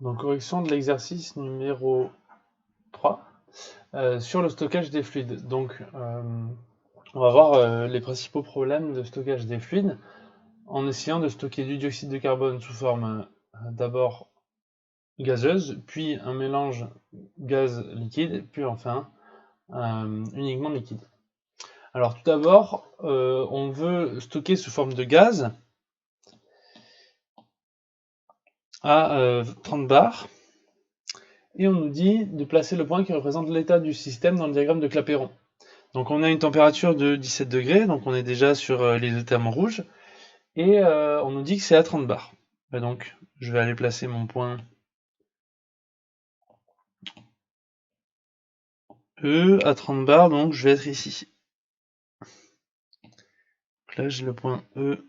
Donc correction de l'exercice numéro 3 sur le stockage des fluides. Donc on va voir les principaux problèmes de stockage des fluides en essayant de stocker du dioxyde de carbone sous forme d'abord gazeuse, puis un mélange gaz liquide, puis enfin uniquement liquide. Alors tout d'abord, on veut stocker sous forme de gaz à 30 bars, et on nous dit de placer le point qui représente l'état du système dans le diagramme de Clapeyron. Donc on a une température de 17 degrés, donc on est déjà sur l'isotherme rouge, et on nous dit que c'est à 30 bars. Et donc je vais aller placer mon point E à 30 bars, donc je vais être ici. Donc là j'ai le point E.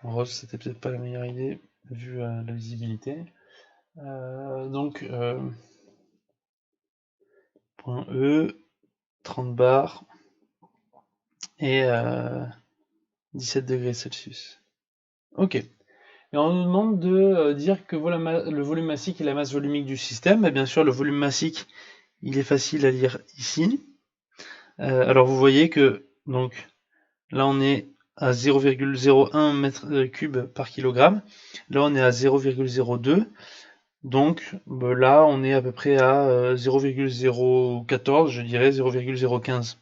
En rose, c'était peut-être pas la meilleure idée, vu la visibilité. Point E, 30 bars, et 17 degrés Celsius. Ok. Et on nous demande de dire que le volume massique est la masse volumique du système. Et bien sûr, le volume massique, il est facile à lire ici. Alors vous voyez que donc là on est à 0,01 m3 par kilogramme. Là on est à 0,02. Donc là on est à peu près à 0,014, je dirais 0,015.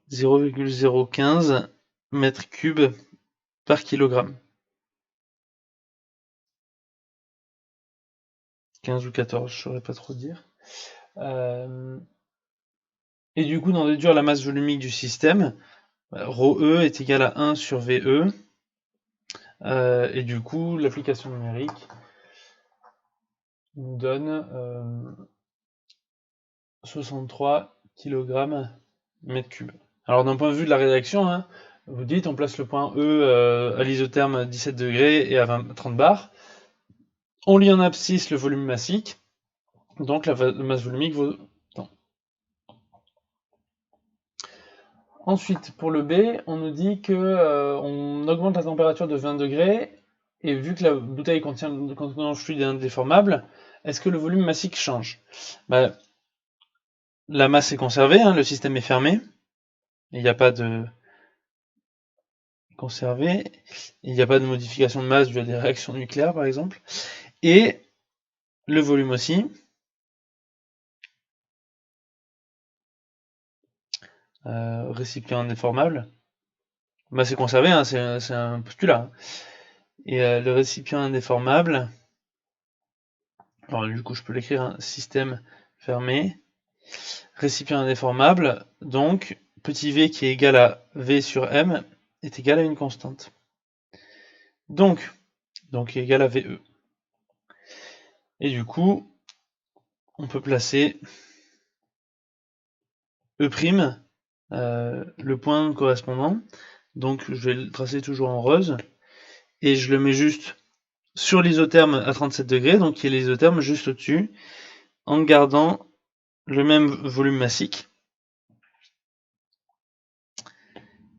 0,015 m3 par kilogramme. 15 ou 14, je saurais pas trop dire. Et du coup, d'en déduire la masse volumique du système, ρE est égal à 1 sur VE. Et du coup, l'application numérique nous donne 63 kg mètre cube. Alors d'un point de vue de la rédaction, hein, vous dites on place le point E à l'isotherme 17 degrés et à 30 bars. On lit en abscisse le volume massique, donc la masse volumique vaut tant. Ensuite, pour le B, on nous dit que on augmente la température de 20 degrés, et vu que la bouteille contient un fluide indéformable, est-ce que le volume massique change? La masse est conservée, hein, le système est fermé, il n'y a pas de conservé, il n'y a pas de modification de masse due à des réactions nucléaires par exemple, et le volume aussi. Récipient indéformable, c'est conservé, hein, c'est un postulat. Et le récipient indéformable, alors du coup je peux l'écrire, un système fermé, récipient indéformable, donc petit v qui est égal à v sur m est égal à une constante. Donc égal à VE. Et du coup, on peut placer E', le point correspondant. Donc je vais le tracer toujours en rose, et je le mets juste sur l'isotherme à 37 degrés, donc qui est l'isotherme juste au-dessus, en gardant le même volume massique.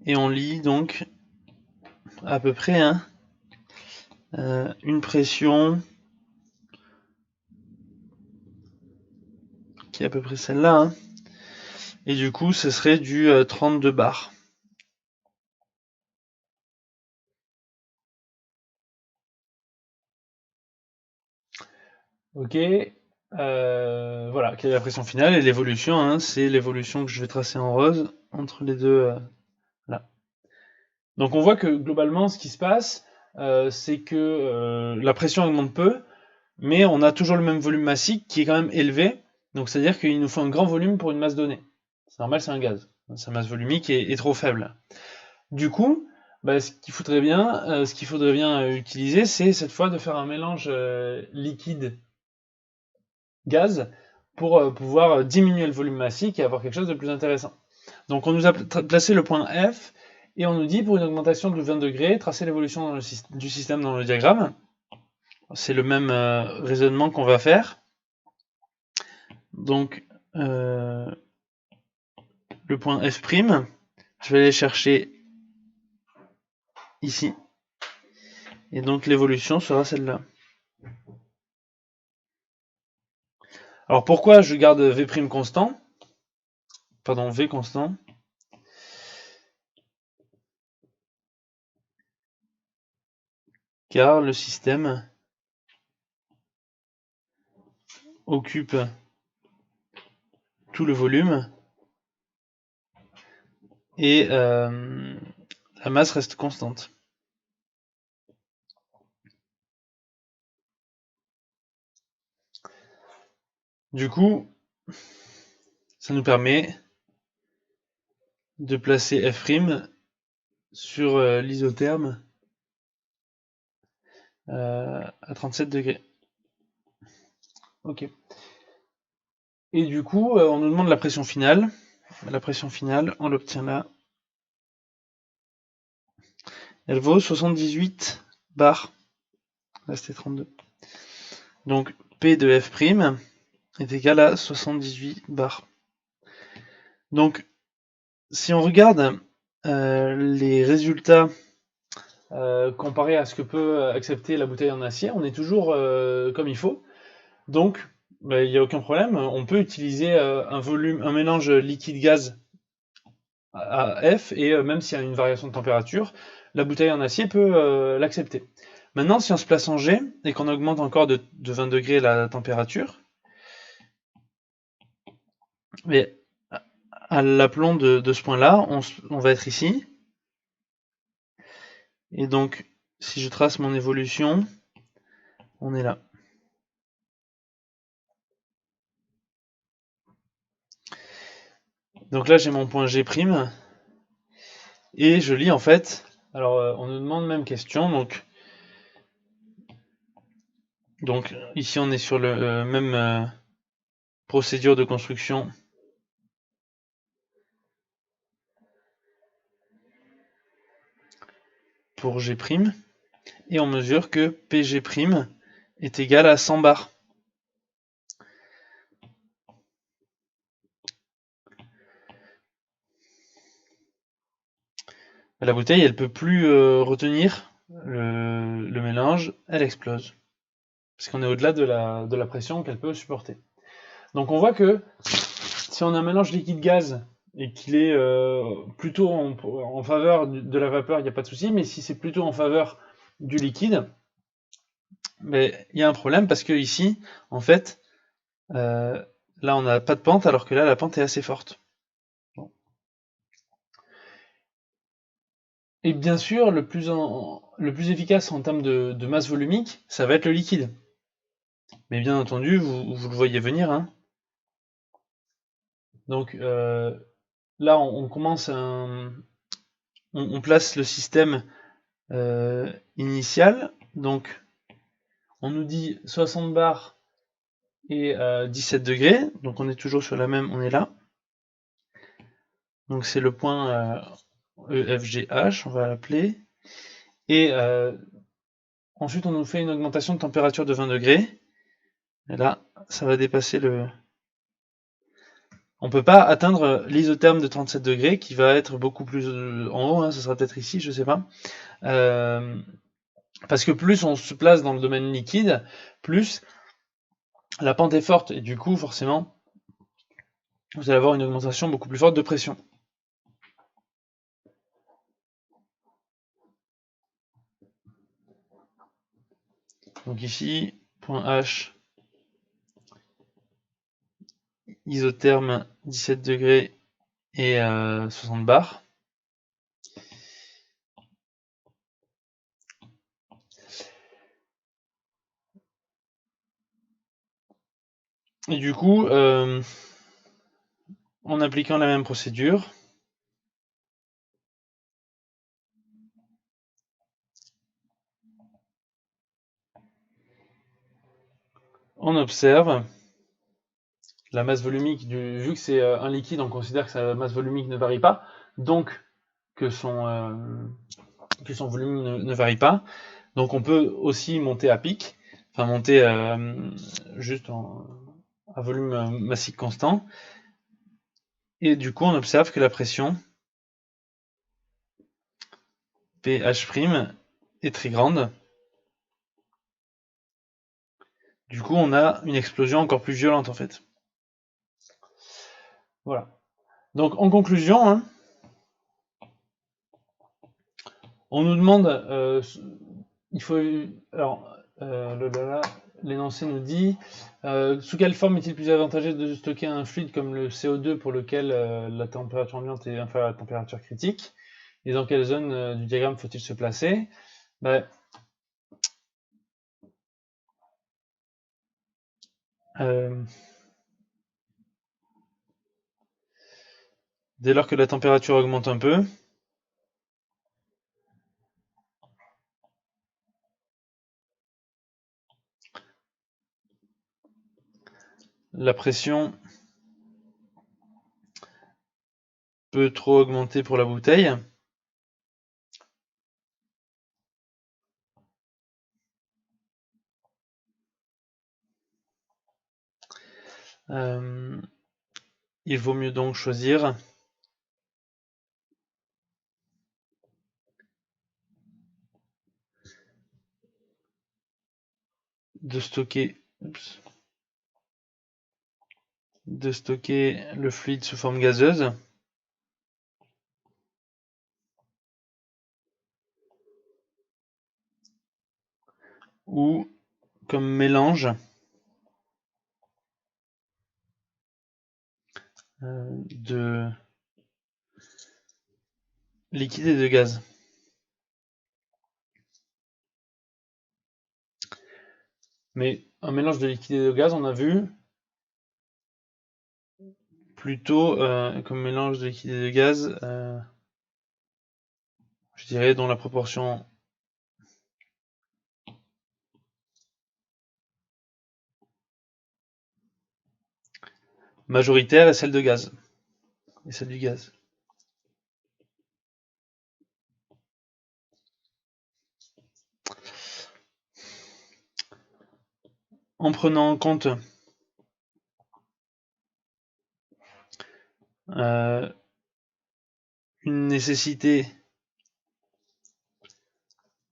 Et on lit donc à peu près une pression qui est à peu près celle-là, hein. Et du coup ce serait du 32 bars. Ok, voilà, quelle est la pression finale et l'évolution, hein, c'est l'évolution que je vais tracer en rose entre les deux là. Donc on voit que globalement ce qui se passe, c'est que la pression augmente peu, mais on a toujours le même volume massique qui est quand même élevé, donc c'est-à-dire qu'il nous faut un grand volume pour une masse donnée. C'est normal, c'est un gaz, sa masse volumique est trop faible. Du coup, ce qu'il faudrait bien utiliser, c'est cette fois de faire un mélange liquide gaz pour pouvoir diminuer le volume massique et avoir quelque chose de plus intéressant. Donc on nous a placé le point F, et on nous dit pour une augmentation de 20 degrés, tracer l'évolution du système dans le diagramme. C'est le même raisonnement qu'on va faire. Donc le point F', je vais aller chercher ici. Et donc l'évolution sera celle-là. Alors pourquoi je garde V' constant? Pardon, V constant. Car le système occupe tout le volume et la masse reste constante. Du coup, ça nous permet de placer F' sur l'isotherme à 37 degrés. Ok. Et du coup, on nous demande la pression finale. La pression finale, on l'obtient là. Elle vaut 78 bars. Là, c'était 32. Donc, P de F' est égal à 78 bars. Donc, si on regarde les résultats comparés à ce que peut accepter la bouteille en acier, on est toujours comme il faut. Donc, il n'y a aucun problème. On peut utiliser un mélange liquide-gaz à F, et même s'il y a une variation de température, la bouteille en acier peut l'accepter. Maintenant, si on se place en G et qu'on augmente encore de 20 degrés la température, mais à l'aplomb de ce point-là, on va être ici. Et donc, si je trace mon évolution, on est là. Donc là, j'ai mon point G', et je lis en fait. Alors, on nous demande même question, donc ici on est sur le même procédure de construction pour G', et on mesure que PG' est égal à 100 bars. La bouteille, elle peut plus retenir le mélange, elle explose. Parce qu'on est au-delà de la pression qu'elle peut supporter. Donc on voit que si on a un mélange liquide-gaz et qu'il est plutôt en faveur de la vapeur, il n'y a pas de souci, mais si c'est plutôt en faveur du liquide, il y a un problème parce que ici, en fait, là on n'a pas de pente, alors que là la pente est assez forte. Bon. Et bien sûr, le plus efficace en termes de masse volumique, ça va être le liquide. Mais bien entendu, vous le voyez venir, hein. Donc là, on commence on place le système initial. Donc on nous dit 60 bars et 17 degrés. Donc on est toujours sur la même, on est là. Donc c'est le point EFGH, on va l'appeler. Et ensuite on nous fait une augmentation de température de 20 degrés. Et là, ça va dépasser le... On peut pas atteindre l'isotherme de 37 degrés qui va être beaucoup plus en haut, hein, ce sera peut-être ici, je sais pas. Parce que plus on se place dans le domaine liquide, plus la pente est forte, et du coup, forcément, vous allez avoir une augmentation beaucoup plus forte de pression. Donc ici, point H, isotherme 17 degrés et 60 bars. Et du coup, en appliquant la même procédure, on observe la masse volumique vu que c'est un liquide, on considère que sa masse volumique ne varie pas, donc que son volume ne varie pas. Donc on peut aussi monter à pic, enfin monter juste à volume massique constant. Et du coup, on observe que la pression pH' est très grande. Du coup, on a une explosion encore plus violente en fait. Voilà. Donc en conclusion, hein, on nous demande, il faut, alors, l'énoncé nous dit, sous quelle forme est-il plus avantageux de stocker un fluide comme le CO2 pour lequel la température ambiante est inférieure à la température critique, et dans quelle zone du diagramme faut-il se placer? Ben, dès lors que la température augmente un peu, la pression peut trop augmenter pour la bouteille. Il vaut mieux donc choisir de stocker le fluide sous forme gazeuse ou comme mélange de liquide et de gaz. Mais un mélange de liquide et de gaz, on a vu, plutôt comme mélange de liquide et de gaz, je dirais dont la proportion majoritaire est celle de gaz, et celle du gaz. En prenant en compte une nécessité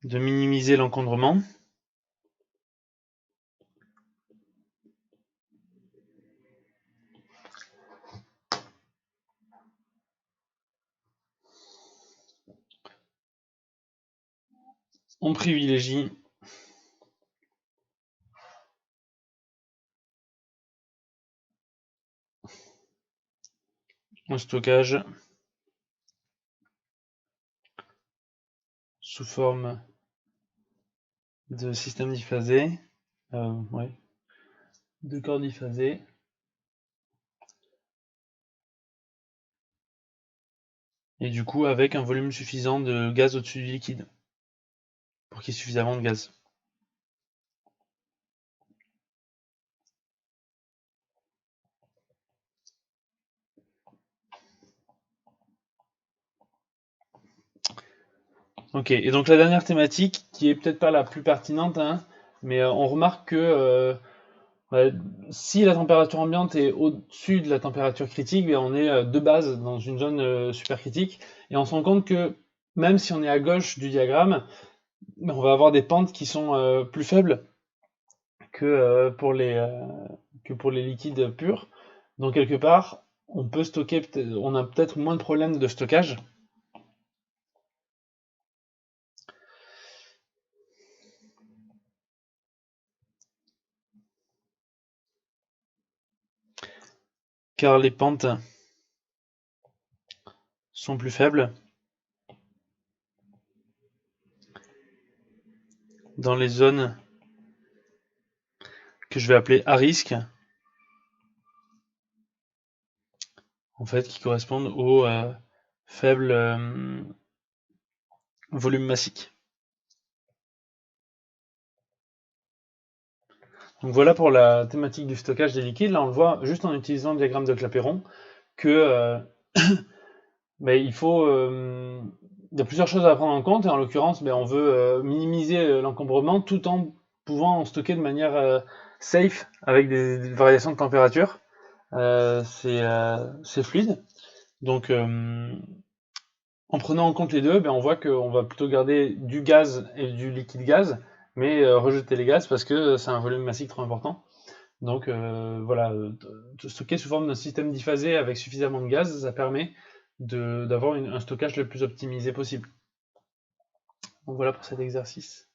de minimiser l'encombrement, on privilégie un stockage sous forme de système diphasé, de corps diphasé, et du coup avec un volume suffisant de gaz au-dessus du liquide, pour qu'il y ait suffisamment de gaz. Ok, et donc la dernière thématique, qui est peut-être pas la plus pertinente, hein, mais on remarque que si la température ambiante est au-dessus de la température critique, on est de base dans une zone supercritique, et on se rend compte que même si on est à gauche du diagramme, on va avoir des pentes qui sont plus faibles que pour les liquides purs. Donc quelque part, on peut stocker, on a peut-être moins de problèmes de stockage. Car les pentes sont plus faibles dans les zones que je vais appeler à risque, en fait, qui correspondent au faible volume massique. Donc voilà pour la thématique du stockage des liquides. Là, on le voit juste en utilisant le diagramme de Clapeyron que il faut, il y a plusieurs choses à prendre en compte, et en l'occurrence, on veut minimiser l'encombrement tout en pouvant en stocker de manière safe avec des variations de température. C'est fluide. Donc En prenant en compte les deux, on voit qu'on va plutôt garder du gaz et du liquide gaz, mais rejeter les gaz parce que c'est un volume massique trop important. Donc voilà, stocker sous forme d'un système diphasé avec suffisamment de gaz, ça permet d'avoir un stockage le plus optimisé possible. Donc voilà pour cet exercice.